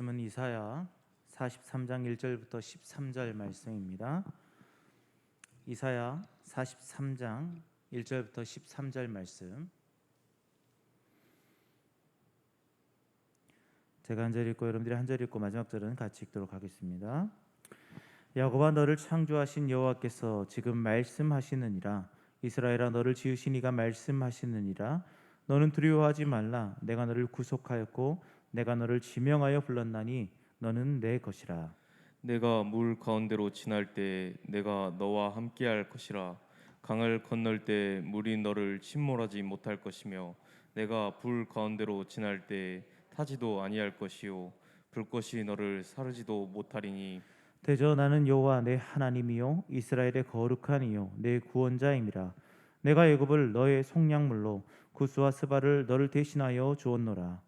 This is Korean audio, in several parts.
말씀은 이사야 43장 1절부터 13절 말씀입니다. 이사야 43장 1절부터 13절 말씀. 제가 한 절 읽고 여러분들이 한 절 읽고 마지막 절은 같이 읽도록 하겠습니다. 야곱아, 너를 창조하신 여호와께서 지금 말씀하시느니라. 이스라엘아, 너를 지으신 이가 말씀하시느니라. 너는 두려워하지 말라. 내가 너를 구속하였고 내가 너를 지명하여 불렀나니 너는 내 것이라. 내가 물 가운데로 지날 때 내가 너와 함께할 것이라. 강을 건널 때 물이 너를 침몰하지 못할 것이며 내가 불 가운데로 지날 때 타지도 아니할 것이요 불꽃이 너를 사르지도 못하리니. 대저 나는 여호와 내 하나님이요 이스라엘의 거룩한 이요 내 구원자임이라. 내가 애굽을 너의 속량물로 구스와 스바를 너를 대신하여 주었노라.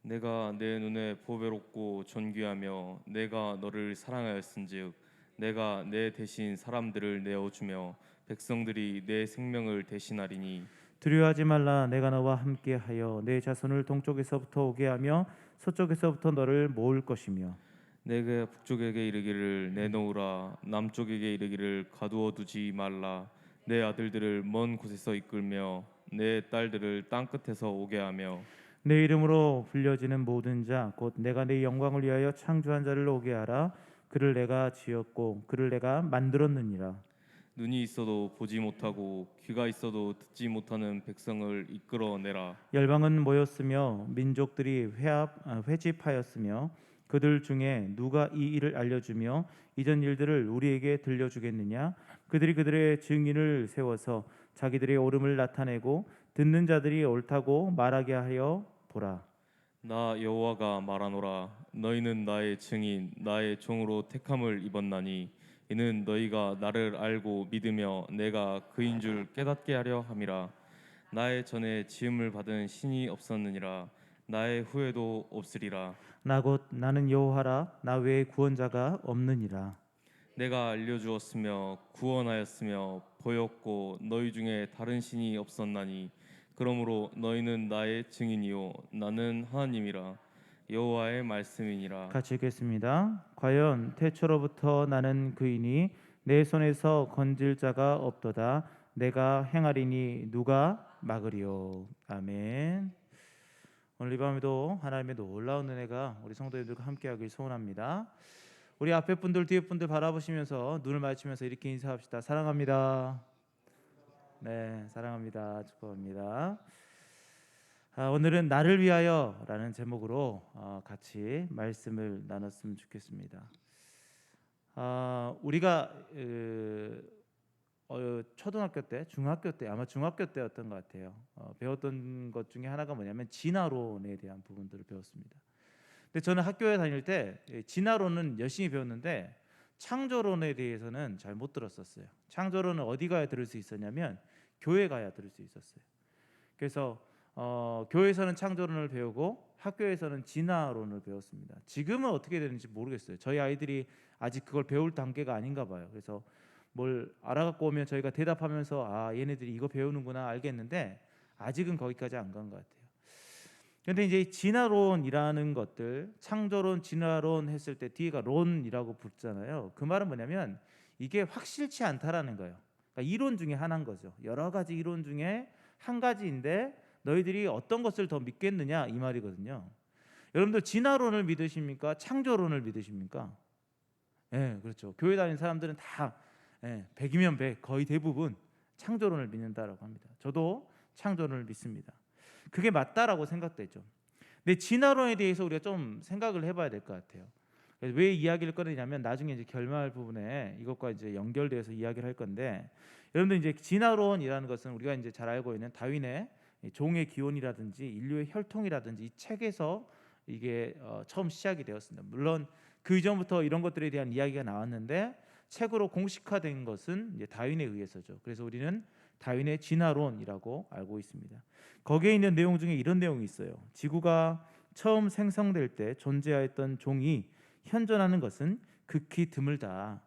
내가 내 눈에 보배롭고 존귀하며 내가 너를 사랑하였은즉 내가 내 대신 사람들을 내어주며 백성들이 내 생명을 대신하리니. 두려워하지 말라. 내가 너와 함께하여 내 자손을 동쪽에서부터 오게 하며 서쪽에서부터 너를 모을 것이며 내가 북쪽에게 이르기를 내놓으라. 남쪽에게 이르기를 가두어 두지 말라. 내 아들들을 먼 곳에서 이끌며 내 딸들을 땅 끝에서 오게 하며 내 이름으로 불려지는 모든 자 곧 내가 내 영광을 위하여 창조한 자를 오게 하라. 그를 내가 지었고 그를 내가 만들었느니라. 눈이 있어도 보지 못하고 귀가 있어도 듣지 못하는 백성을 이끌어내라. 열방은 모였으며 민족들이 회집하였으며 그들 중에 누가 이 일을 알려주며 이전 일들을 우리에게 들려주겠느냐? 그들이 그들의 증인을 세워서 자기들의 옳음을 나타내고 듣는 자들이 옳다고 말하게 하여 보라. 나 여호와가 말하노라. 너희는 나의 증인 나의 종으로 택함을 입었나니 이는 너희가 나를 알고 믿으며 내가 그인 줄 깨닫게 하려 함이라. 나의 전에 지음을 받은 신이 없었느니라. 나의 후에도 없으리라. 나 곧 나는 여호와라. 나 외에 구원자가 없느니라. 내가 알려주었으며 구원하였으며 보였고 너희 중에 다른 신이 없었나니 그러므로 너희는 나의 증인이요 나는 하나님이라. 여호와의 말씀이니라. 같이 읽겠습니다. 과연 태초로부터 나는 그이니 내 손에서 건질 자가 없도다. 내가 행하리니 누가 막으리요. 아멘. 오늘 이 밤에도 하나님의 놀라운 은혜가 우리 성도님들과 함께하길 소원합니다. 우리 앞에 분들 뒤에 분들 바라보시면서 눈을 마주치면서 이렇게 인사합시다. 사랑합니다. 네, 사랑합니다. 축복합니다. 오늘은 나를 위하여라는 제목으로 같이 말씀을 나눴으면 좋겠습니다. 우리가 초등학교 때, 중학교 때, 아마 중학교 때였던 것 같아요. 배웠던 것 중에 하나가 뭐냐면 진화론에 대한 부분들을 배웠습니다. 근데 저는 학교에 다닐 때 진화론은 열심히 배웠는데 창조론에 대해서는 잘 못 들었었어요. 창조론은 어디 가야 들을 수 있었냐면 교회 가야 들을 수 있었어요. 그래서 교회에서는 창조론을 배우고 학교에서는 진화론을 배웠습니다. 지금은 어떻게 되는지 모르겠어요. 저희 아이들이 아직 그걸 배울 단계가 아닌가 봐요. 그래서 뭘 알아갖고 오면 저희가 대답하면서 얘네들이 이거 배우는구나 알겠는데 아직은 거기까지 안 간 것 같아요. 그런데 이제 진화론이라는 것들, 창조론, 진화론 했을 때 뒤에가 론이라고 붙잖아요. 그 말은 뭐냐면 이게 확실치 않다라는 거예요. 그러니까 이론 중에 하나인 거죠. 여러 가지 이론 중에 한 가지인데 너희들이 어떤 것을 더 믿겠느냐 이 말이거든요. 여러분들 진화론을 믿으십니까? 창조론을 믿으십니까? 예, 그렇죠. 교회 다니는 사람들은 다 100이면 100 거의 대부분 창조론을 믿는다라고 합니다. 저도 창조론을 믿습니다. 그게 맞다라고 생각되죠. 근데 진화론에 대해서 우리가 좀 생각을 해봐야 될 것 같아요. 왜 이야기를 꺼내냐면 나중에 이제 결말 부분에 이것과 이제 연결돼서 이야기를 할 건데, 여러분들 이제 진화론이라는 것은 우리가 이제 잘 알고 있는 다윈의 종의 기원이라든지 인류의 혈통이라든지 이 책에서 이게 처음 시작이 되었습니다. 물론 그 이전부터 이런 것들에 대한 이야기가 나왔는데 책으로 공식화된 것은 이제 다윈에 의해서죠. 그래서 우리는 다윈의 진화론이라고 알고 있습니다. 거기에 있는 내용 중에 이런 내용이 있어요. 지구가 처음 생성될 때 존재하였던 종이 현존하는 것은 극히 드물다.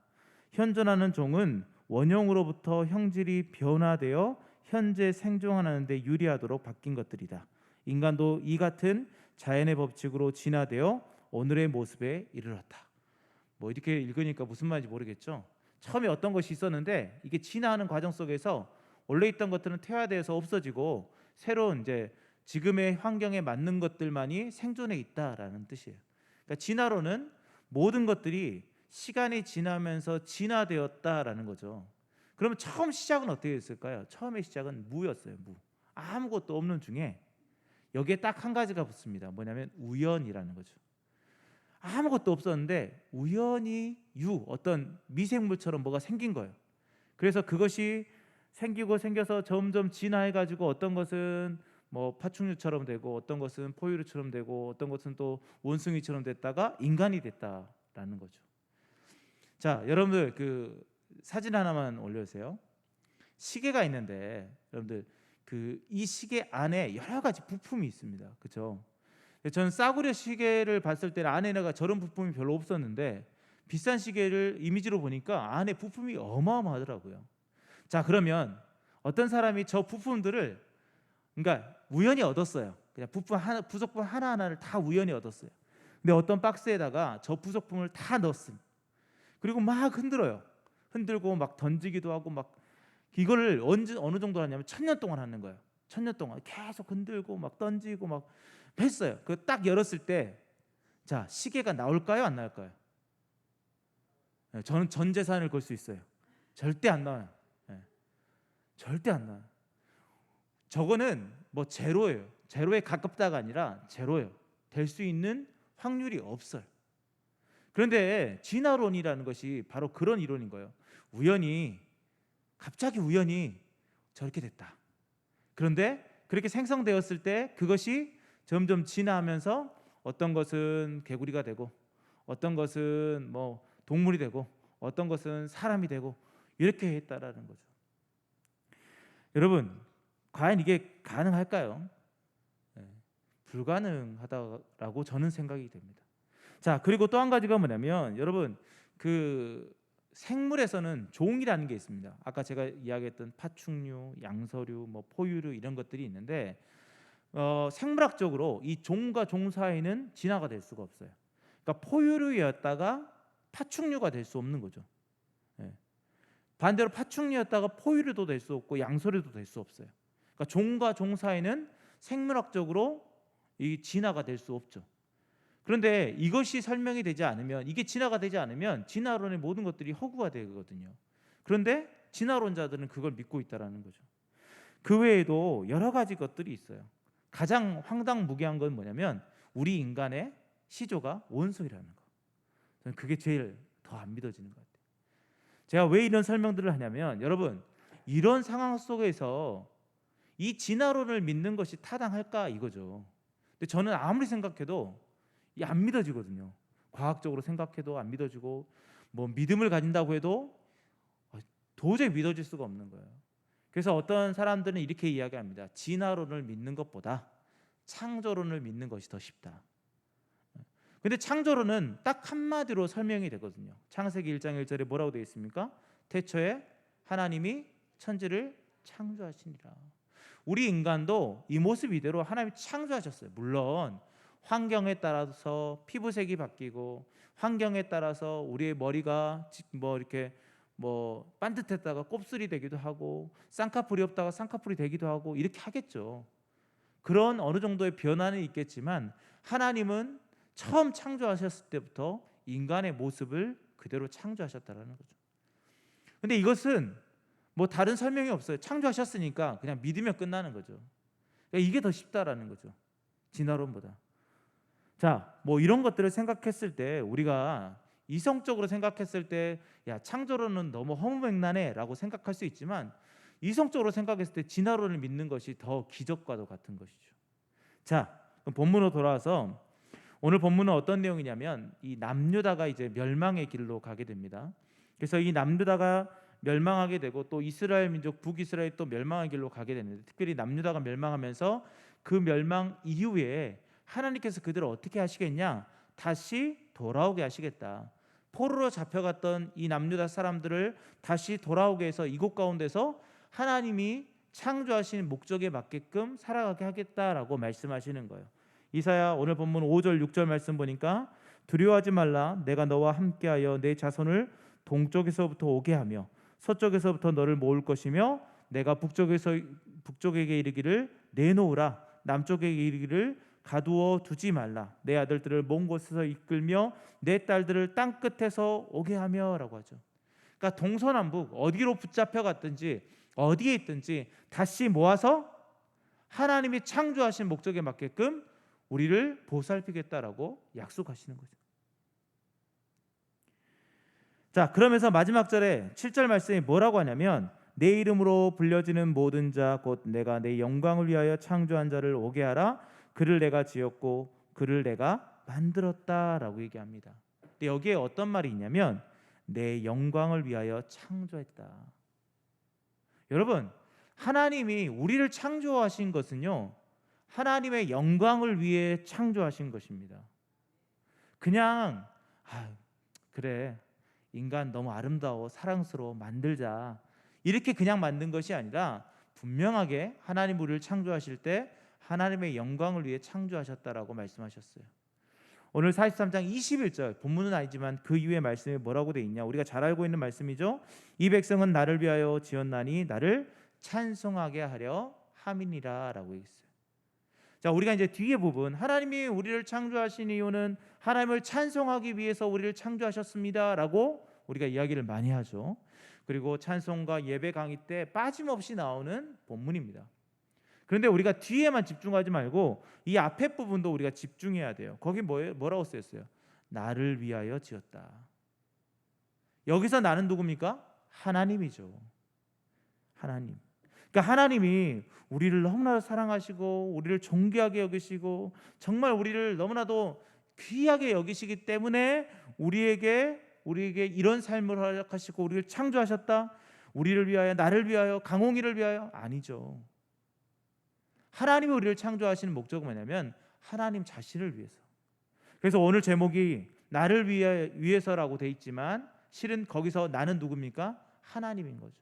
현존하는 종은 원형으로부터 형질이 변화되어 현재 생존하는 데 유리하도록 바뀐 것들이다. 인간도 이 같은 자연의 법칙으로 진화되어 오늘의 모습에 이르렀다. 뭐 이렇게 읽으니까 무슨 말인지 모르겠죠. 처음에 어떤 것이 있었는데 이게 진화하는 과정 속에서 원래 있던 것들은 퇴화되어서 없어지고 새로운 이제 지금의 환경에 맞는 것들만이 생존해 있다라는 뜻이에요. 그러니까 진화론은 모든 것들이 시간이 지나면서 진화되었다라는 거죠. 그러면 처음 시작은 어떻게 됐을까요? 처음의 시작은 무였어요. 무. 아무것도 없는 중에 여기에 딱 한 가지가 붙습니다. 뭐냐면 우연이라는 거죠. 아무것도 없었는데 우연히 어떤 미생물처럼 뭐가 생긴 거예요. 그래서 그것이 생기고 생겨서 점점 진화해 가지고 어떤 것은 뭐 파충류처럼 되고 어떤 것은 포유류처럼 되고 어떤 것은 또 원숭이처럼 됐다가 인간이 됐다라는 거죠. 자, 여러분들 그 사진 하나만 올려주세요. 시계가 있는데 여러분들 그 이 시계 안에 여러 가지 부품이 있습니다. 그렇죠? 저는 싸구려 시계를 봤을 때는 안에가 저런 부품이 별로 없었는데 비싼 시계를 이미지로 보니까 안에 부품이 어마어마하더라고요. 자, 그러면 어떤 사람이 저 부품들을 그러니까 우연히 얻었어요. 그냥 부속품 하나하나를 다 우연히 얻었어요. 근데 어떤 박스에다가 저 부속품을 다 넣었습니다. 그리고 막 흔들어요. 흔들고 막 던지기도 하고 막 이거를 어느 정도 하냐면 1000년 동안 하는 거예요. 1000년 동안 계속 흔들고 막 던지고 막 했어요. 그 딱 열었을 때, 자, 시계가 나올까요, 안 나올까요? 네, 저는 전 재산을 걸 수 있어요. 절대 안 나와요. 네, 절대 안 나와요. 저거는 뭐 제로예요. 제로에 가깝다가 아니라 제로예요. 될 수 있는 확률이 없어요. 그런데 진화론이라는 것이 바로 그런 이론인 거예요. 갑자기 우연히 저렇게 됐다. 그런데 그렇게 생성되었을 때 그것이 점점 진화하면서 어떤 것은 개구리가 되고 어떤 것은 뭐 동물이 되고 어떤 것은 사람이 되고 이렇게 했다라는 거죠. 여러분, 과연 이게 가능할까요? 네, 불가능하다라고 저는 생각이 됩니다. 자, 그리고 또 한 가지가 뭐냐면 여러분 그 생물에서는 종이라는 게 있습니다. 아까 제가 이야기했던 파충류, 양서류, 뭐 포유류 이런 것들이 있는데 생물학적으로 이 종과 종 사이는 진화가 될 수가 없어요. 그러니까 포유류였다가 파충류가 될 수 없는 거죠. 예. 반대로 파충류였다가 포유류도 될 수 없고 양서류도 될 수 없어요. 그러니까 종과 종 사이는 생물학적으로 이 진화가 될 수 없죠. 그런데 이것이 설명이 되지 않으면, 이게 진화가 되지 않으면 진화론의 모든 것들이 허구가 되거든요. 그런데 진화론자들은 그걸 믿고 있다라는 거죠. 그 외에도 여러 가지 것들이 있어요. 가장 황당무계한 건 뭐냐면 우리 인간의 시조가 원소이라는 거. 저는 그게 제일 더 안 믿어지는 것 같아요. 제가 왜 이런 설명들을 하냐면 여러분, 이런 상황 속에서 이 진화론을 믿는 것이 타당할까 이거죠. 근데 저는 아무리 생각해도 안 믿어지거든요. 과학적으로 생각해도 안 믿어지고 뭐 믿음을 가진다고 해도 도저히 믿어질 수가 없는 거예요. 그래서 어떤 사람들은 이렇게 이야기합니다. 진화론을 믿는 것보다 창조론을 믿는 것이 더 쉽다. 근데 창조론은 딱 한마디로 설명이 되거든요. 창세기 1장 1절에 뭐라고 되어 있습니까? 태초에 하나님이 천지를 창조하시니라. 우리 인간도 이 모습 이대로 하나님이 창조하셨어요. 물론 환경에 따라서 피부색이 바뀌고 환경에 따라서 우리의 머리가 뭐 이렇게 뭐 반듯했다가 곱슬이 되기도 하고 쌍꺼풀이 없다가 쌍꺼풀이 되기도 하고 이렇게 하겠죠. 그런 어느 정도의 변화는 있겠지만 하나님은 처음 창조하셨을 때부터 인간의 모습을 그대로 창조하셨다라는 거죠. 근데 이것은 뭐 다른 설명이 없어요. 창조하셨으니까 그냥 믿으면 끝나는 거죠. 그러니까 이게 더 쉽다라는 거죠. 진화론보다. 자, 뭐 이런 것들을 생각했을 때 우리가 이성적으로 생각했을 때 야, 창조론은 너무 허무맹랑해라고 생각할 수 있지만 이성적으로 생각했을 때 진화론을 믿는 것이 더 기적과도 같은 것이죠. 자, 그럼 본문으로 돌아와서 오늘 본문은 어떤 내용이냐면 이 남유다가 이제 멸망의 길로 가게 됩니다. 그래서 이 남유다가 멸망하게 되고 또 이스라엘 민족 북이스라엘 또 멸망의 길로 가게 되는데 특별히 남유다가 멸망하면서 그 멸망 이후에 하나님께서 그들을 어떻게 하시겠냐? 다시 돌아오게 하시겠다. 포로로 잡혀갔던 이 남유다 사람들을 다시 돌아오게 해서 이곳 가운데서 하나님이 창조하신 목적에 맞게끔 살아가게 하겠다라고 말씀하시는 거예요. 이사야 오늘 본문 5절 6절 말씀 보니까 두려워하지 말라. 내가 너와 함께하여 내 자손을 동쪽에서부터 오게 하며 서쪽에서부터 너를 모을 것이며 내가 북쪽에게 이르기를 내놓으라. 남쪽에게 이르기를 가두어 두지 말라. 내 아들들을 먼 곳에서 이끌며 내 딸들을 땅 끝에서 오게 하며라고 하죠. 그러니까 동서남북 어디로 붙잡혀 갔든지 어디에 있든지 다시 모아서 하나님이 창조하신 목적에 맞게끔 우리를 보살피겠다라고 약속하시는 거죠. 자, 그러면서 마지막 절에 7절 말씀이 뭐라고 하냐면 내 이름으로 불려지는 모든 자 곧 내가 내 영광을 위하여 창조한 자를 오게 하라. 그를 내가 지었고 그를 내가 만들었다라고 얘기합니다. 근데 여기에 어떤 말이 있냐면 내 영광을 위하여 창조했다. 여러분, 하나님이 우리를 창조하신 것은요, 하나님의 영광을 위해 창조하신 것입니다. 그냥 그래, 인간 너무 아름다워, 사랑스러워, 만들자, 이렇게 그냥 만든 것이 아니라 분명하게 하나님 우리를 창조하실 때 하나님의 영광을 위해 창조하셨다라고 말씀하셨어요. 오늘 43장 21절, 본문은 아니지만 그 이후의 말씀이 뭐라고 돼 있냐, 우리가 잘 알고 있는 말씀이죠. 이 백성은 나를 위하여 지었나니 나를 찬송하게 하려 함이니라 라고 얘기했어요. 자, 우리가 이제 뒤에 부분, 하나님이 우리를 창조하신 이유는 하나님을 찬송하기 위해서 우리를 창조하셨습니다 라고 우리가 이야기를 많이 하죠. 그리고 찬송과 예배 강의 때 빠짐없이 나오는 본문입니다. 그런데 우리가 뒤에만 집중하지 말고 이 앞에 부분도 우리가 집중해야 돼요. 거기 뭐라고 쓰였어요? 나를 위하여 지었다. 여기서 나는 누굽니까? 하나님이죠. 하나님. 그러니까 하나님이 우리를 너무나도 사랑하시고 우리를 존귀하게 여기시고 정말 우리를 너무나도 귀하게 여기시기 때문에 우리에게 이런 삶을 허락하시고 우리를 창조하셨다. 우리를 위하여, 나를 위하여, 강홍이를 위하여? 아니죠. 하나님이 우리를 창조하시는 목적은 뭐냐면 하나님 자신을 위해서. 그래서 오늘 제목이 나를 위해서라고 돼 있지만 실은 거기서 나는 누굽니까? 하나님인 거죠.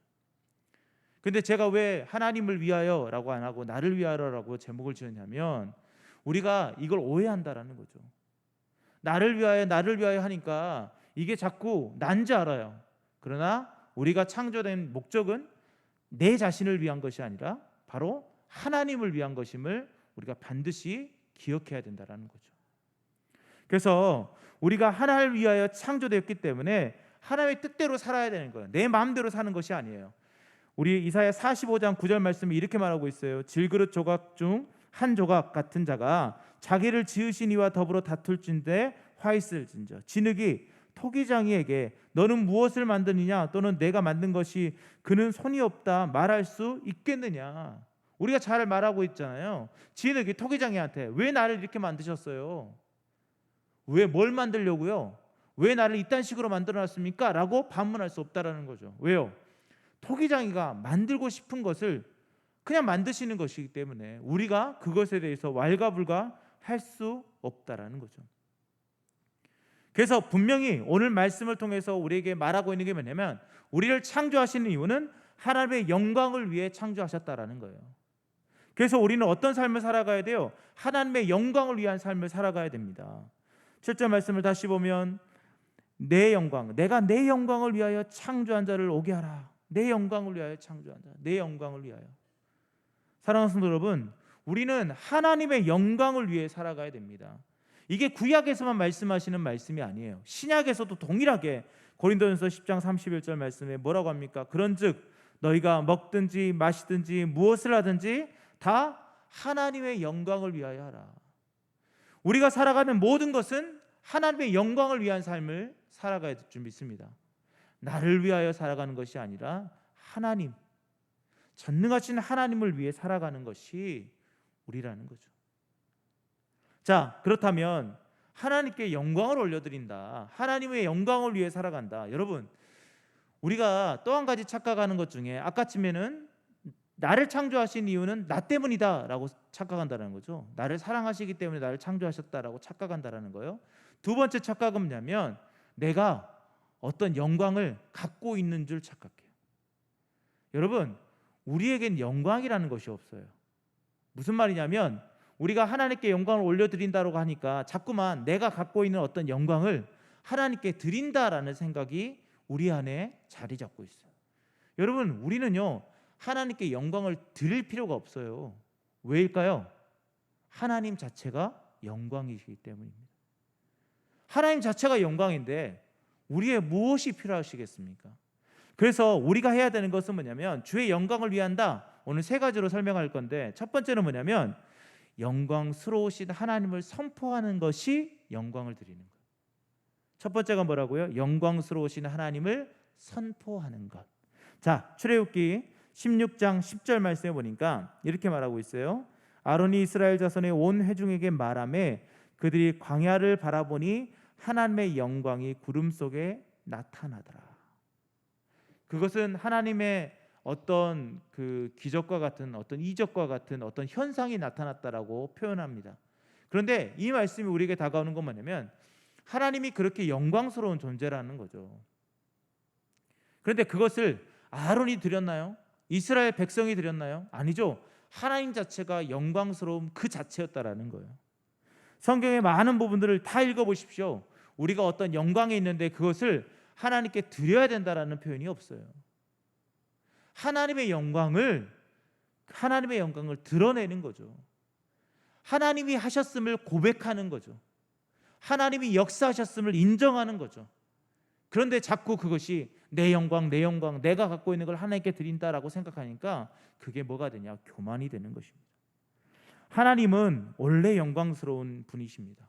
근데 제가 왜 하나님을 위하여라고 안 하고 나를 위하여라고 제목을 지었냐면 우리가 이걸 오해한다라는 거죠. 나를 위하여 하니까 이게 자꾸 난지 알아요. 그러나 우리가 창조된 목적은 내 자신을 위한 것이 아니라 바로 하나님을 위한 것임을 우리가 반드시 기억해야 된다라는 거죠. 그래서 우리가 하나님을 위하여 창조되었기 때문에 하나님의 뜻대로 살아야 되는 거예요. 내 마음대로 사는 것이 아니에요. 우리 이사야 45장 9절 말씀이 이렇게 말하고 있어요. 질그릇 조각 중 한 조각 같은 자가 자기를 지으신 이와 더불어 다툴진대 화 있을진저 진흙이 토기장이에게 너는 무엇을 만드느냐 또는 내가 만든 것이 그는 손이 없다 말할 수 있겠느냐. 우리가 잘 말하고 있잖아요. 진흙이 토기장이한테 왜 나를 이렇게 만드셨어요? 왜 뭘 만들려고요? 왜 나를 이딴 식으로 만들어놨습니까? 라고 반문할 수 없다라는 거죠. 왜요? 토기장이가 만들고 싶은 것을 그냥 만드시는 것이기 때문에 우리가 그것에 대해서 왈가불가 할 수 없다라는 거죠. 그래서 분명히 오늘 말씀을 통해서 우리에게 말하고 있는 게 뭐냐면 우리를 창조하시는 이유는 하나님의 영광을 위해 창조하셨다라는 거예요. 그래서 우리는 어떤 삶을 살아가야 돼요? 하나님의 영광을 위한 삶을 살아가야 됩니다. 7절 말씀을 다시 보면 내 영광, 내가 내 영광을 위하여 창조한 자를 오게 하라. 내 영광을 위하여 창조한 자, 내 영광을 위하여. 사랑하는 성도 여러분, 우리는 하나님의 영광을 위해 살아가야 됩니다. 이게 구약에서만 말씀하시는 말씀이 아니에요. 신약에서도 동일하게 고린도전서 10장 31절 말씀에 뭐라고 합니까? 그런즉 너희가 먹든지 마시든지 무엇을 하든지 다 하나님의 영광을 위하여 하라. 우리가 살아가는 모든 것은 하나님의 영광을 위한 삶을 살아가야 될 줄 믿습니다. 나를 위하여 살아가는 것이 아니라 하나님, 전능하신 하나님을 위해 살아가는 것이 우리라는 거죠. 자, 그렇다면 하나님께 영광을 올려드린다, 하나님의 영광을 위해 살아간다. 여러분, 우리가 또 한 가지 착각하는 것 중에 아까쯤에는 나를 창조하신 이유는 나 때문이다 라고 착각한다는 거죠. 나를 사랑하시기 때문에 나를 창조하셨다라고 착각한다는 거예요. 두 번째 착각은 뭐냐면 내가 어떤 영광을 갖고 있는 줄 착각해요. 여러분, 우리에겐 영광이라는 것이 없어요. 무슨 말이냐면 우리가 하나님께 영광을 올려드린다고 하니까 자꾸만 내가 갖고 있는 어떤 영광을 하나님께 드린다라는 생각이 우리 안에 자리 잡고 있어요. 여러분, 우리는요 하나님께 영광을 드릴 필요가 없어요. 왜일까요? 하나님 자체가 영광이시기 때문입니다. 하나님 자체가 영광인데 우리의 무엇이 필요하시겠습니까? 그래서 우리가 해야 되는 것은 뭐냐면 주의 영광을 위한다. 오늘 세 가지로 설명할 건데, 첫 번째는 뭐냐면 영광스러우신 하나님을 선포하는 것이 영광을 드리는 거예요. 첫 번째가 뭐라고요? 영광스러우신 하나님을 선포하는 것. 자, 출애굽기 16장 10절 말씀에 보니까 이렇게 말하고 있어요. 아론이 이스라엘 자손의 온 회중에게 말하매 그들이 광야를 바라보니 하나님의 영광이 구름 속에 나타나더라. 그것은 하나님의 어떤 그 기적과 같은 어떤 이적과 같은 어떤 현상이 나타났다라고 표현합니다. 그런데 이 말씀이 우리에게 다가오는 건 뭐냐면 하나님이 그렇게 영광스러운 존재라는 거죠. 그런데 그것을 아론이 드렸나요? 이스라엘 백성이 드렸나요? 아니죠. 하나님 자체가 영광스러움 그 자체였다라는 거예요. 성경의 많은 부분들을 다 읽어보십시오. 우리가 어떤 영광이 있는데 그것을 하나님께 드려야 된다라는 표현이 없어요. 하나님의 영광을 드러내는 거죠. 하나님이 하셨음을 고백하는 거죠. 하나님이 역사하셨음을 인정하는 거죠. 그런데 자꾸 그것이 내 영광, 내가 갖고 있는 걸 하나님께 드린다라고 생각하니까 그게 뭐가 되냐? 교만이 되는 것입니다. 하나님은 원래 영광스러운 분이십니다.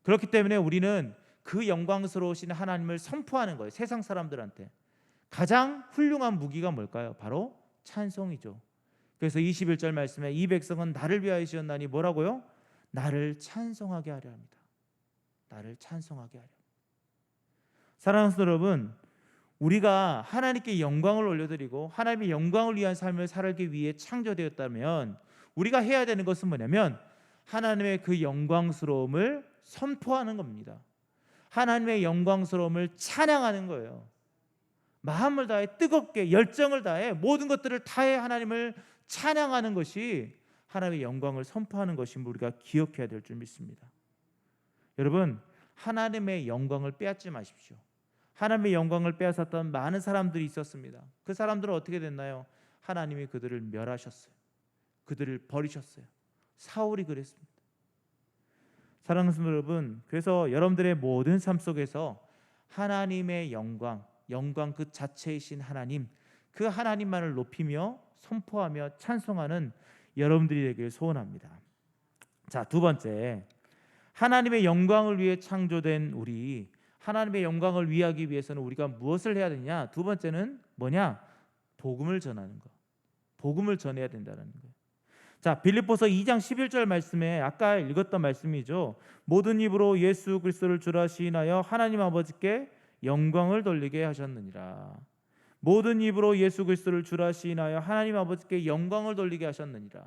그렇기 때문에 우리는 그 영광스러우신 하나님을 선포하는 거예요. 세상 사람들한테. 가장 훌륭한 무기가 뭘까요? 바로 찬송이죠. 그래서 21절 말씀에 이 백성은 나를 위하여 지었나니 뭐라고요? 나를 찬송하게 하려 합니다. 나를 찬송하게 하려. 사랑하는 여러분, 우리가 하나님께 영광을 올려드리고 하나님의 영광을 위한 삶을 살기 위해 창조되었다면 우리가 해야 되는 것은 뭐냐면 하나님의 그 영광스러움을 선포하는 겁니다. 하나님의 영광스러움을 찬양하는 거예요. 마음을 다해 뜨겁게 열정을 다해 모든 것들을 다해 하나님을 찬양하는 것이 하나님의 영광을 선포하는 것임을 우리가 기억해야 될 줄 믿습니다. 여러분, 하나님의 영광을 빼앗지 마십시오. 하나님의 영광을 빼앗았던 많은 사람들이 있었습니다. 그 사람들은 어떻게 됐나요? 하나님이 그들을 멸하셨어요. 그들을 버리셨어요. 사울이 그랬습니다. 사랑하는 여러분, 그래서 여러분들의 모든 삶 속에서 하나님의 영광 그 자체이신 하나님, 그 하나님만을 높이며 선포하며 찬송하는 여러분들이 되길 소원합니다. 자, 두 번째, 하나님의 영광을 위해 창조된 우리, 하나님의 영광을 위하기 위해서는 우리가 무엇을 해야 되냐? 두 번째는 뭐냐? 복음을 전하는 것. 복음을 전해야 된다는 거예요. 자, 빌립보서 2장 11절 말씀에 아까 읽었던 말씀이죠. 모든 입으로 예수 그리스도를 주라 시인하여 하나님 아버지께 영광을 돌리게 하셨느니라. 모든 입으로 예수 그리스도를 주라 시인하여 하나님 아버지께 영광을 돌리게 하셨느니라.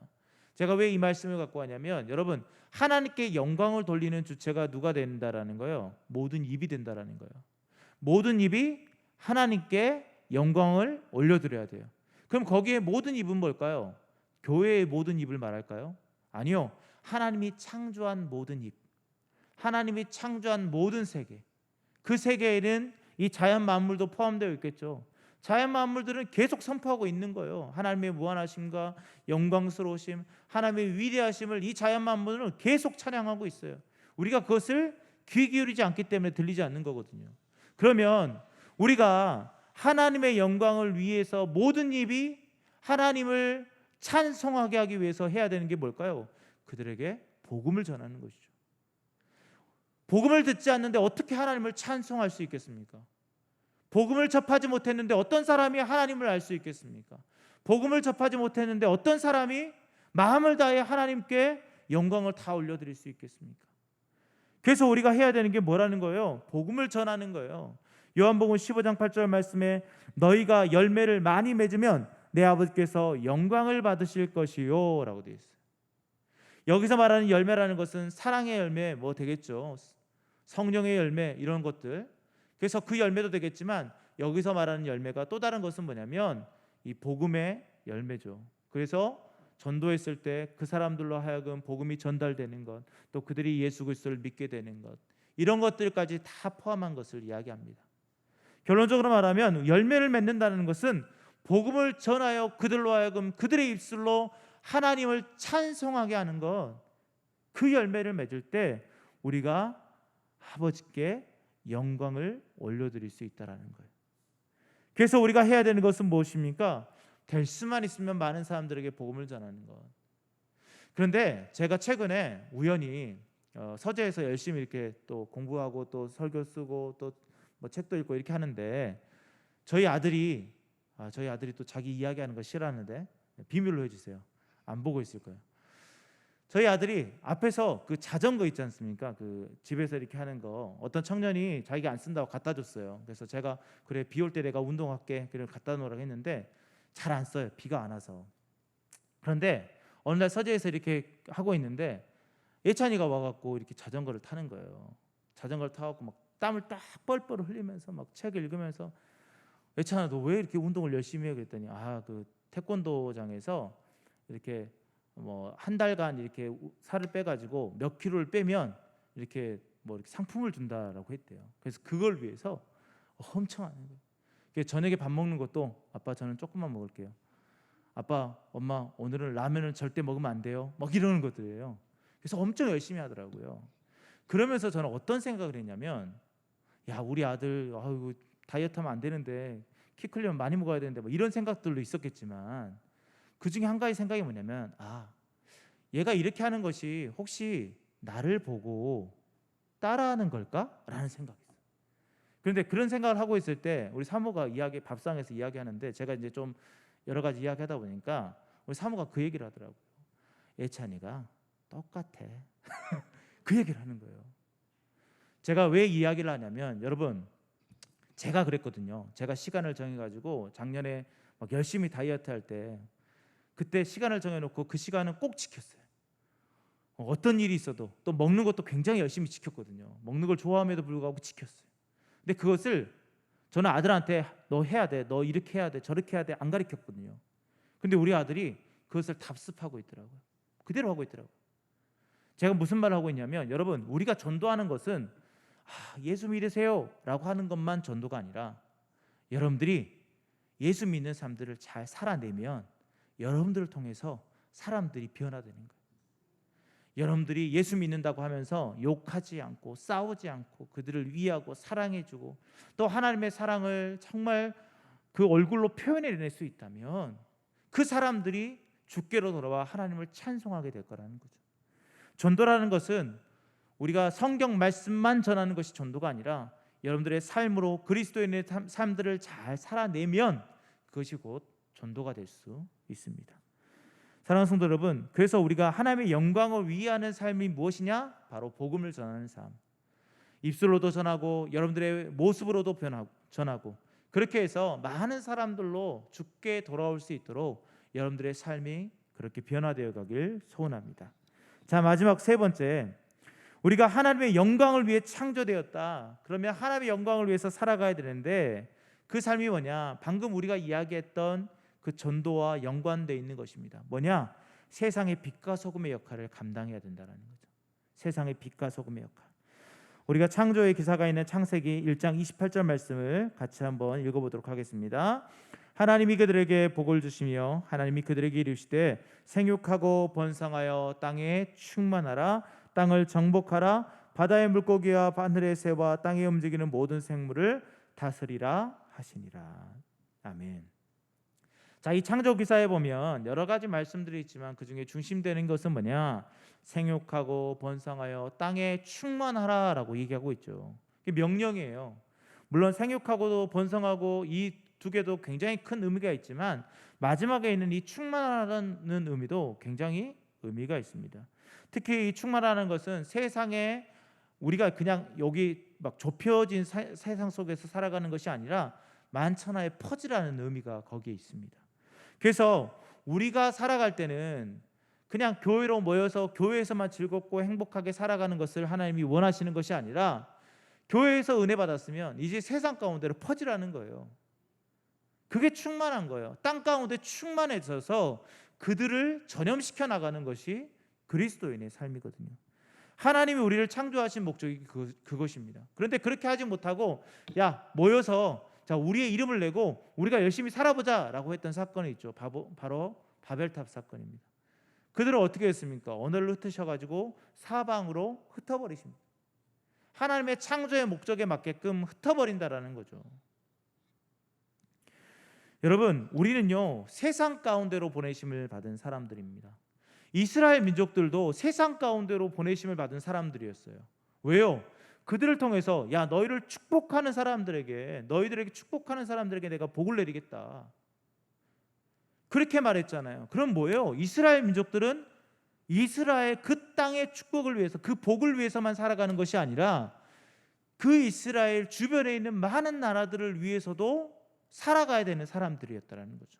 제가 왜 이 말씀을 갖고 왔냐면, 여러분, 하나님께 영광을 돌리는 주체가 누가 된다라는 거예요? 모든 입이 된다라는 거예요. 모든 입이 하나님께 영광을 올려드려야 돼요. 그럼 거기에 모든 입은 뭘까요? 교회의 모든 입을 말할까요? 아니요. 하나님이 창조한 모든 입, 하나님이 창조한 모든 세계, 그 세계에는 이 자연 만물도 포함되어 있겠죠. 자연 만물들은 계속 선포하고 있는 거예요. 하나님의 무한하심과 영광스러우심, 하나님의 위대하심을 이 자연 만물은 계속 찬양하고 있어요. 우리가 그것을 귀 기울이지 않기 때문에 들리지 않는 거거든요. 그러면 우리가 하나님의 영광을 위해서 모든 입이 하나님을 찬송하게 하기 위해서 해야 되는 게 뭘까요? 그들에게 복음을 전하는 것이죠. 복음을 듣지 않는데 어떻게 하나님을 찬송할 수 있겠습니까? 복음을 접하지 못했는데 어떤 사람이 하나님을 알 수 있겠습니까? 복음을 접하지 못했는데 어떤 사람이 마음을 다해 하나님께 영광을 다 올려드릴 수 있겠습니까? 그래서 우리가 해야 되는 게 뭐라는 거예요? 복음을 전하는 거예요. 요한복음 15장 8절 말씀에 너희가 열매를 많이 맺으면 내 아버지께서 영광을 받으실 것이요 라고 되어 있어요. 여기서 말하는 열매라는 것은 사랑의 열매 뭐 되겠죠. 성령의 열매 이런 것들. 그래서 그 열매도 되겠지만 여기서 말하는 열매가 또 다른 것은 뭐냐면 이 복음의 열매죠. 그래서 전도했을 때 그 사람들로 하여금 복음이 전달되는 것, 또 그들이 예수 그리스도를 믿게 되는 것, 이런 것들까지 다 포함한 것을 이야기합니다. 결론적으로 말하면 열매를 맺는다는 것은 복음을 전하여 그들로 하여금 그들의 입술로 하나님을 찬송하게 하는 것, 그 열매를 맺을 때 우리가 아버지께 영광을 올려드릴 수 있다라는 거예요. 그래서 우리가 해야 되는 것은 무엇입니까? 될 수만 있으면 많은 사람들에게 복음을 전하는 것. 그런데 제가 최근에 우연히 서재에서 열심히 이렇게 또 공부하고 또 설교 쓰고 또 뭐 책도 읽고 이렇게 하는데 저희 아들이 또 자기 이야기하는 거 싫어하는데 비밀로 해주세요. 안 보고 있을 거예요. 저희 아들이 앞에서 그 자전거 있지 않습니까? 그 집에서 이렇게 하는 거 어떤 청년이 자기가 안 쓴다고 갖다 줬어요. 그래서 제가 그래 비 올 때 내가 운동할게 그래 갖다 놓으라고 했는데 잘 안 써요. 비가 안 와서. 그런데 어느 날 서재에서 이렇게 하고 있는데 예찬이가 와갖고 이렇게 자전거를 타는 거예요. 자전거를 타갖고 막 땀을 딱 뻘뻘 흘리면서 막 책 읽으면서 예찬아 너 왜 이렇게 운동을 열심히 해? 그랬더니 그 태권도장에서 이렇게 뭐 한 달간 이렇게 살을 빼가지고 몇 킬로를 빼면 이렇게 뭐 이렇게 상품을 준다라고 했대요. 그래서 그걸 위해서 엄청 하는 거예요. 그래서 저녁에 밥 먹는 것도 아빠 저는 조금만 먹을게요. 아빠 엄마 오늘은 라면을 절대 먹으면 안 돼요. 막 이러는 것들이에요. 그래서 엄청 열심히 하더라고요. 그러면서 저는 어떤 생각을 했냐면 야 우리 아들 아이고 다이어트하면 안 되는데 키 크려면 많이 먹어야 되는데 뭐 이런 생각들도 있었겠지만 그 중에 한 가지 생각이 뭐냐면 얘가 이렇게 하는 것이 혹시 나를 보고 따라하는 걸까? 라는 생각이 있어요. 그런데 그런 생각을 하고 있을 때 우리 사모가 밥상에서 이야기하는데 제가 이제 좀 여러 가지 이야기하다 보니까 우리 사모가 그 얘기를 하더라고요. 예찬이가 똑같아. 그 얘기를 하는 거예요. 제가 왜 이야기를 하냐면 여러분 제가 그랬거든요. 제가 시간을 정해가지고 작년에 막 열심히 다이어트 할 때 그때 시간을 정해놓고 그 시간은 꼭 지켰어요. 어떤 일이 있어도 또 먹는 것도 굉장히 열심히 지켰거든요. 먹는 걸 좋아함에도 불구하고 지켰어요. 근데 그것을 저는 아들한테 너 해야 돼, 너 이렇게 해야 돼, 저렇게 해야 돼 안 가르쳤거든요. 근데 우리 아들이 그것을 답습하고 있더라고요. 그대로 하고 있더라고요. 제가 무슨 말을 하고 있냐면 여러분 우리가 전도하는 것은 예수 믿으세요 라고 하는 것만 전도가 아니라 여러분들이 예수 믿는 사람들을 잘 살아내면 여러분들을 통해서 사람들이 변화되는 거예요. 여러분들이 예수 믿는다고 하면서 욕하지 않고 싸우지 않고 그들을 위하고 사랑해주고 또 하나님의 사랑을 정말 그 얼굴로 표현해낼 수 있다면 그 사람들이 주께로 돌아와 하나님을 찬송하게 될 거라는 거죠. 전도라는 것은 우리가 성경 말씀만 전하는 것이 전도가 아니라 여러분들의 삶으로 그리스도인의 삶들을 잘 살아내면 그것이 곧 전도가 될 수 있습니다. 사랑하는 성도 여러분, 그래서 우리가 하나님의 영광을 위하는 삶이 무엇이냐? 바로 복음을 전하는 삶. 입술로도 전하고 여러분들의 모습으로도 전하고 그렇게 해서 많은 사람들로 주께 돌아올 수 있도록 여러분들의 삶이 그렇게 변화되어 가길 소원합니다. 자, 마지막 세 번째, 우리가 하나님의 영광을 위해 창조되었다. 그러면 하나님의 영광을 위해서 살아가야 되는데 그 삶이 뭐냐? 방금 우리가 이야기했던 그 전도와 연관되어 있는 것입니다. 뭐냐? 세상의 빛과 소금의 역할을 감당해야 된다는 거죠. 세상의 빛과 소금의 역할. 우리가 창조의 기사가 있는 창세기 1장 28절 말씀을 같이 한번 읽어보도록 하겠습니다. 하나님이 그들에게 복을 주시며 하나님이 그들에게 이르시되 생육하고 번성하여 땅에 충만하라. 땅을 정복하라. 바다의 물고기와 하늘의 새와 땅에 움직이는 모든 생물을 다스리라 하시니라. 아멘. 자, 이 창조 기사에 보면 여러 가지 말씀들이 있지만 그 중에 중심되는 것은 뭐냐? 생육하고 번성하여 땅에 충만하라라고 얘기하고 있죠. 이게 명령이에요. 물론 생육하고도 번성하고 이 두 개도 굉장히 큰 의미가 있지만 마지막에 있는 이 충만하라는 의미도 굉장히 의미가 있습니다. 특히 이 충만하는 것은 세상에 우리가 그냥 여기 막 좁혀진 세상 속에서 살아가는 것이 아니라 만천하에 퍼지라는 의미가 거기에 있습니다. 그래서 우리가 살아갈 때는 그냥 교회로 모여서 교회에서만 즐겁고 행복하게 살아가는 것을 하나님이 원하시는 것이 아니라 교회에서 은혜 받았으면 이제 세상 가운데로 퍼지라는 거예요. 그게 충만한 거예요. 땅 가운데 충만해져서 그들을 전염시켜 나가는 것이 그리스도인의 삶이거든요. 하나님이 우리를 창조하신 목적이 그것입니다. 그런데 그렇게 하지 못하고 야 모여서 자 우리의 이름을 내고 우리가 열심히 살아보자라고 했던 사건이 있죠. 바로 바벨탑 사건입니다. 그들은 어떻게 했습니까? 언어를 흩으셔가지고 사방으로 흩어버리십니다. 하나님의 창조의 목적에 맞게끔 흩어버린다라는 거죠. 여러분, 우리는요 세상 가운데로 보내심을 받은 사람들입니다. 이스라엘 민족들도 세상 가운데로 보내심을 받은 사람들이었어요. 왜요? 그들을 통해서 야 너희들에게 축복하는 사람들에게 내가 복을 내리겠다. 그렇게 말했잖아요. 그럼 뭐예요? 이스라엘 민족들은 이스라엘 그 땅의 축복을 위해서 그 복을 위해서만 살아가는 것이 아니라 그 이스라엘 주변에 있는 많은 나라들을 위해서도 살아가야 되는 사람들이었다는 거죠.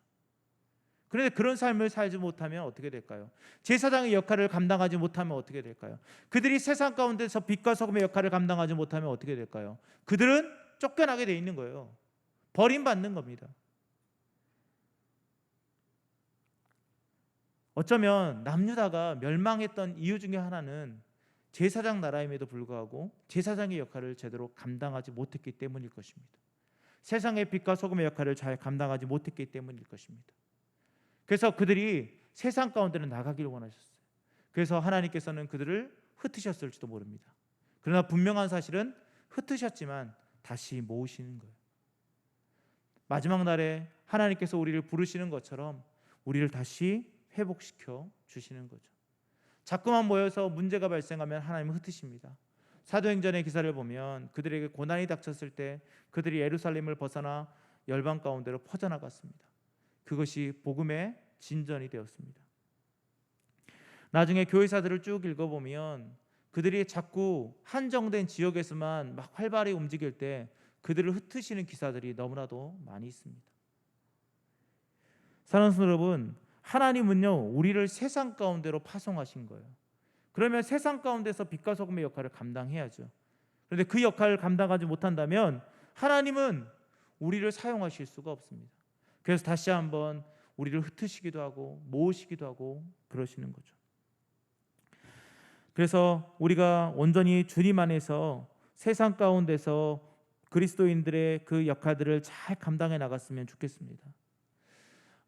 그런데 그런 삶을 살지 못하면 어떻게 될까요? 제사장의 역할을 감당하지 못하면 어떻게 될까요? 그들이 세상 가운데서 빛과 소금의 역할을 감당하지 못하면 어떻게 될까요? 그들은 쫓겨나게 돼 있는 거예요. 버림받는 겁니다. 어쩌면 남유다가 멸망했던 이유 중에 하나는 제사장 나라임에도 불구하고 제사장의 역할을 제대로 감당하지 못했기 때문일 것입니다. 세상의 빛과 소금의 역할을 잘 감당하지 못했기 때문일 것입니다. 그래서 그들이 세상 가운데는 나가기를 원하셨어요. 그래서 하나님께서는 그들을 흩으셨을지도 모릅니다. 그러나 분명한 사실은 흩으셨지만 다시 모으시는 거예요. 마지막 날에 하나님께서 우리를 부르시는 것처럼 우리를 다시 회복시켜 주시는 거죠. 자꾸만 모여서 문제가 발생하면 하나님은 흩으십니다. 사도행전의 기사를 보면 그들에게 고난이 닥쳤을 때 그들이 예루살렘을 벗어나 열방 가운데로 퍼져나갔습니다. 그것이 복음의 진전이 되었습니다. 나중에 교회사들을 쭉 읽어보면 그들이 자꾸 한정된 지역에서만 막 활발히 움직일 때 그들을 흩으시는 기사들이 너무나도 많이 있습니다. 사랑하는 성도 여러분, 하나님은요 우리를 세상 가운데로 파송하신 거예요. 그러면 세상 가운데서 빛과 소금의 역할을 감당해야죠. 그런데 그 역할을 감당하지 못한다면 하나님은 우리를 사용하실 수가 없습니다. 그래서 다시 한번 우리를 흩으시기도 하고 모으시기도 하고 그러시는 거죠. 그래서 우리가 온전히 주님 안에서 세상 가운데서 그리스도인들의 그 역할들을 잘 감당해 나갔으면 좋겠습니다.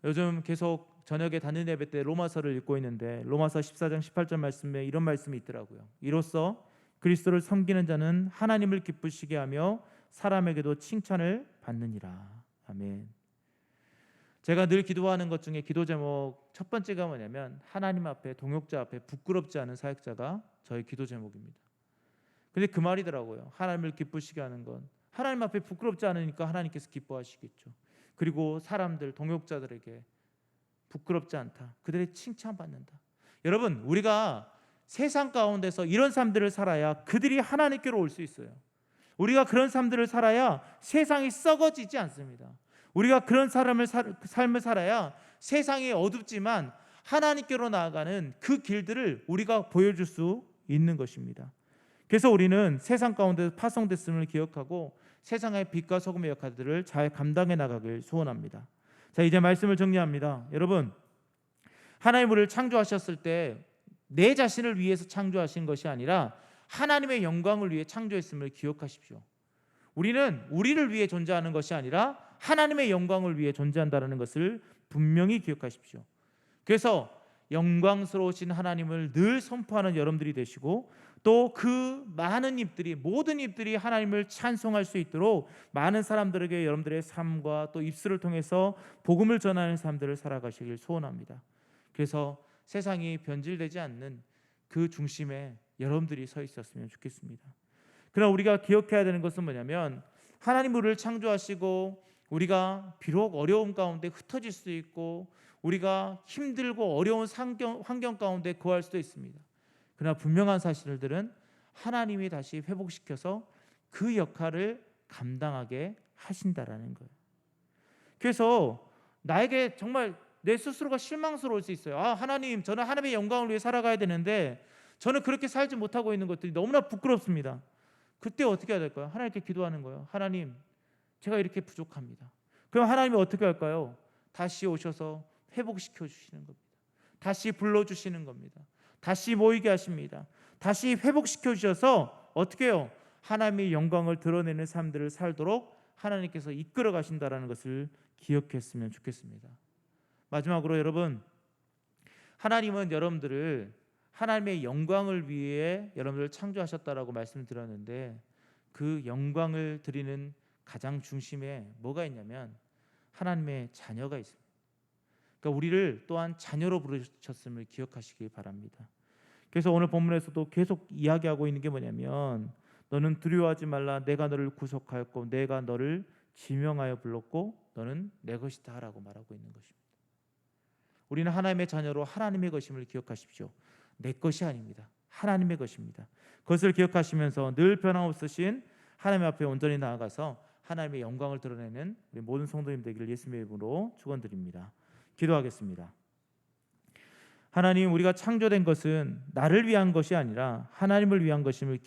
요즘 계속 저녁에 단일 예배 때 로마서를 읽고 있는데 로마서 14장 18절 말씀에 이런 말씀이 있더라고요. 이로써 그리스도를 섬기는 자는 하나님을 기쁘시게 하며 사람에게도 칭찬을 받느니라. 아멘. 제가 늘 기도하는 것 중에 기도 제목 첫 번째가 뭐냐면 하나님 앞에 동역자 앞에 부끄럽지 않은 사역자가 저의 기도 제목입니다. 근데 그 말이더라고요. 하나님을 기쁘시게 하는 건 하나님 앞에 부끄럽지 않으니까 하나님께서 기뻐하시겠죠. 그리고 사람들 동역자들에게 부끄럽지 않다. 그들의 칭찬받는다. 여러분 우리가 세상 가운데서 이런 삶들을 살아야 그들이 하나님께로 올 수 있어요. 우리가 그런 삶들을 살아야 세상이 썩어지지 않습니다. 우리가 그런 삶을 살아야 세상이 어둡지만 하나님께로 나아가는 그 길들을 우리가 보여줄 수 있는 것입니다. 그래서 우리는 세상 가운데 파송됐음을 기억하고 세상의 빛과 소금의 역할들을 잘 감당해 나가길 소원합니다. 자, 이제 말씀을 정리합니다. 여러분, 하나님 우리를 창조하셨을 때 내 자신을 위해서 창조하신 것이 아니라 하나님의 영광을 위해 창조했음을 기억하십시오. 우리는 우리를 위해 존재하는 것이 아니라 하나님의 영광을 위해 존재한다는 것을 분명히 기억하십시오. 그래서 영광스러우신 하나님을 늘 선포하는 여러분들이 되시고 또 그 많은 입들이 모든 입들이 하나님을 찬송할 수 있도록 많은 사람들에게 여러분들의 삶과 또 입술을 통해서 복음을 전하는 삶들을 살아가시길 소원합니다. 그래서 세상이 변질되지 않는 그 중심에 여러분들이 서 있었으면 좋겠습니다. 그러나 우리가 기억해야 되는 것은 뭐냐면 하나님 우리를 창조하시고 우리가 비록 어려움 가운데 흩어질 수도 있고 우리가 힘들고 어려운 환경 가운데 거할 수도 있습니다. 그러나 분명한 사실들은 하나님이 다시 회복시켜서 그 역할을 감당하게 하신다라는 거예요. 그래서 나에게 정말 내 스스로가 실망스러울 수 있어요. 하나님, 저는 하나님의 영광을 위해 살아가야 되는데 저는 그렇게 살지 못하고 있는 것들이 너무나 부끄럽습니다. 그때 어떻게 해야 될까요? 하나님께 기도하는 거예요. 하나님, 제가 이렇게 부족합니다. 그럼 하나님이 어떻게 할까요? 다시 오셔서 회복시켜 주시는 겁니다. 다시 불러주시는 겁니다. 다시 모이게 하십니다. 다시 회복시켜 주셔서 어떻게 해요? 하나님의 영광을 드러내는 삶들을 살도록 하나님께서 이끌어 가신다라는 것을 기억했으면 좋겠습니다. 마지막으로 여러분, 하나님은 여러분들을 하나님의 영광을 위해 여러분들을 창조하셨다라고 말씀드렸는데, 그 영광을 드리는 가장 중심에 뭐가 있냐면 하나님의 자녀가 있습니다. 그러니까 우리를 또한 자녀로 부르셨음을 기억하시기 바랍니다. 그래서 오늘 본문에서도 계속 이야기하고 있는 게 뭐냐면, 너는 두려워하지 말라. 내가 너를 구속하였고 내가 너를 지명하여 불렀고 너는 내 것이다 라고 말하고 있는 것입니다. 우리는 하나님의 자녀로 하나님의 것임을 기억하십시오. 내 것이 아닙니다. 하나님의 것입니다. 그것을 기억하시면서 늘 변함없으신 하나님 앞에 온전히 나아가서 하나님의 영광을 드러내는 우리 모든 성도님 되기를 예수님의 이름으로 축원드립니다. 기도하겠습니다. 하나님, 우리가 창조된 것은 나를 위한 것이 아니라 하나님을 위한 것임을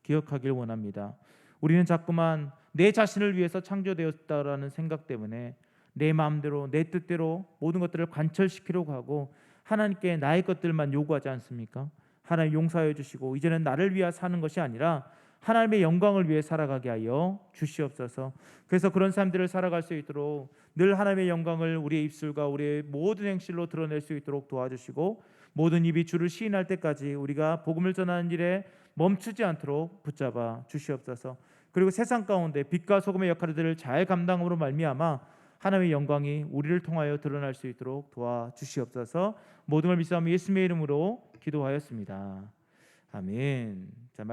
기억하길 원합니다. 우리는 자꾸만 내 자신을 위해서 창조되었다라는 생각 때문에 내 마음대로 내 뜻대로 모든 것들을 관철시키려고 하고 하나님께 나의 것들만 요구하지 않습니까? 하나님 용서해 주시고 이제는 나를 위해 사는 것이 아니라 하나님의 영광을 위해 살아가게 하여 주시옵소서. 그래서 그런 삶들을 살아갈 수 있도록 늘 하나님의 영광을 우리의 입술과 우리의 모든 행실로 드러낼 수 있도록 도와주시고, 모든 입이 주를 시인할 때까지 우리가 복음을 전하는 일에 멈추지 않도록 붙잡아 주시옵소서. 그리고 세상 가운데 빛과 소금의 역할들을 잘 감당함으로 말미암아 하나님의 영광이 우리를 통하여 드러날 수 있도록 도와주시옵소서. 모든 걸 믿사오며 예수님의 이름으로 기도하였습니다. 아멘. 자,